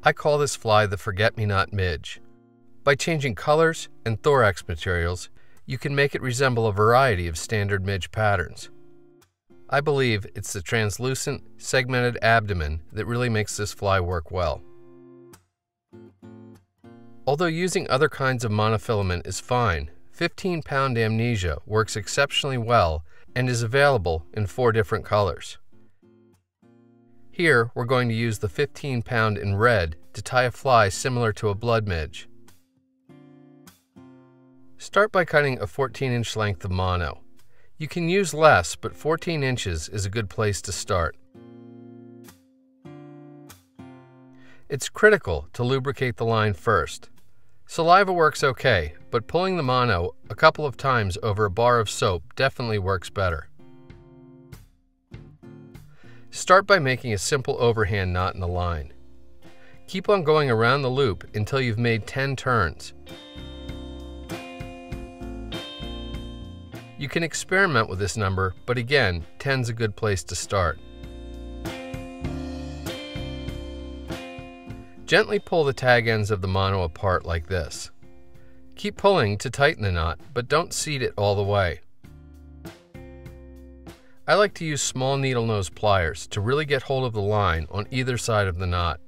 I call this fly the Forget Me Knot Midge. By changing colors and thorax materials, you can make it resemble a variety of standard midge patterns. I believe it's the translucent, segmented abdomen that really makes this fly work well. Although using other kinds of monofilament is fine, 15-pound Amnesia works exceptionally well and is available in 4 different colors. Here, we're going to use the 15-pound in red to tie a fly similar to a blood midge. Start by cutting a 14-inch length of mono. You can use less, but 14 inches is a good place to start. It's critical to lubricate the line first. Saliva works okay, but pulling the mono a couple of times over a bar of soap definitely works better. Start by making a simple overhand knot in the line. Keep on going around the loop until you've made 10 turns. You can experiment with this number, but again, 10's a good place to start. Gently pull the tag ends of the mono apart like this. Keep pulling to tighten the knot, but don't seat it all the way. I like to use small needle nose pliers to really get hold of the line on either side of the knot.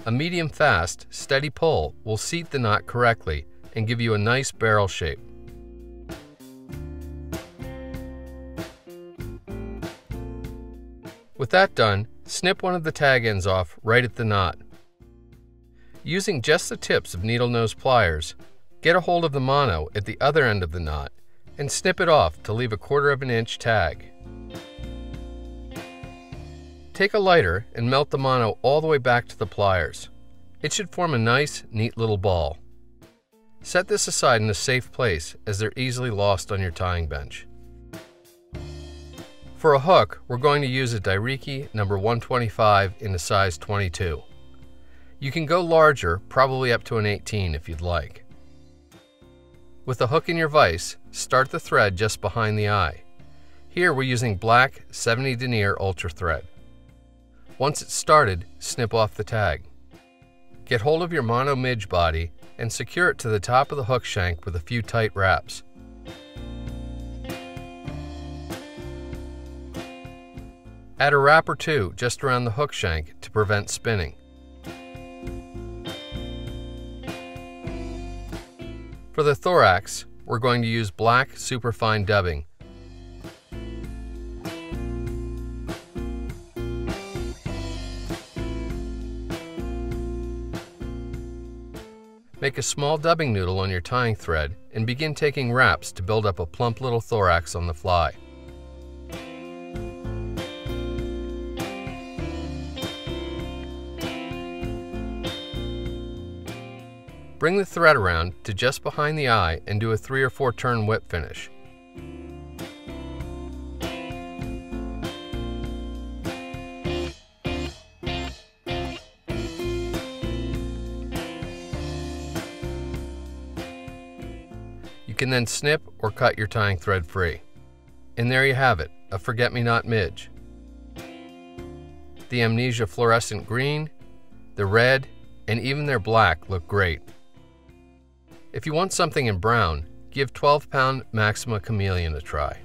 A medium fast, steady pull will seat the knot correctly and give you a nice barrel shape. With that done, snip one of the tag ends off right at the knot. Using just the tips of needle nose pliers, get a hold of the mono at the other end of the knot and snip it off to leave a 1/4 inch tag. Take a lighter and melt the mono all the way back to the pliers. It should form a nice, neat little ball. Set this aside in a safe place as they're easily lost on your tying bench. For a hook, we're going to use a Dai-Riki number 125 in a size 22. You can go larger, probably up to an 18 if you'd like. With the hook in your vise, start the thread just behind the eye. Here we're using black 70 denier ultra thread. Once it's started, snip off the tag. Get hold of your mono midge body and secure it to the top of the hook shank with a few tight wraps. Add a wrap or 2 just around the hook shank to prevent spinning. For the thorax, we're going to use black superfine dubbing. Make a small dubbing noodle on your tying thread and begin taking wraps to build up a plump little thorax on the fly. Bring the thread around to just behind the eye and do a 3 or 4 turn whip finish. You can then snip or cut your tying thread free. And there you have it, a Forget Me Knot Midge. The Amnesia fluorescent green, the red, and even their black look great. If you want something in brown, give 12-pound Maxima Chameleon a try.